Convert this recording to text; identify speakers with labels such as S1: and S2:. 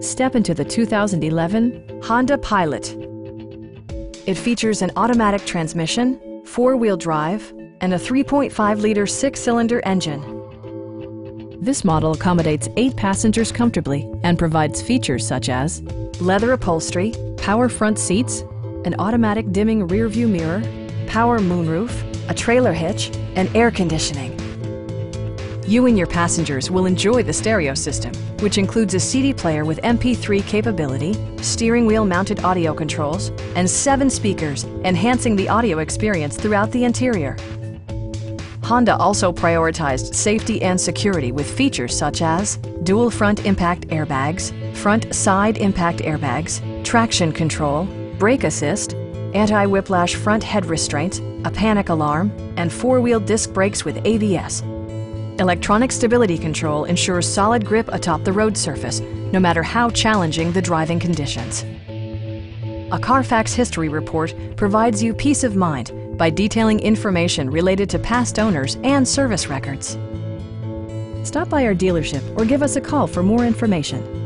S1: Step into the 2011 Honda Pilot. It features an automatic transmission, four-wheel drive, and a 3.5-liter six-cylinder engine. This model accommodates 8 passengers comfortably and provides features such as leather upholstery, power front seats, an automatic dimming rearview mirror, power moonroof, a trailer hitch, and air conditioning. You and your passengers will enjoy the stereo system, which includes a CD player with MP3 capability, steering wheel mounted audio controls, and 7 speakers, enhancing the audio experience throughout the interior. Honda also prioritized safety and security with features such as dual front impact airbags, front side impact airbags, traction control, brake assist, anti-whiplash front head restraints, a panic alarm, and four-wheel disc brakes with ABS. Electronic stability control ensures solid grip atop the road surface, no matter how challenging the driving conditions. A Carfax history report provides you peace of mind by detailing information related to past owners and service records. Stop by our dealership or give us a call for more information.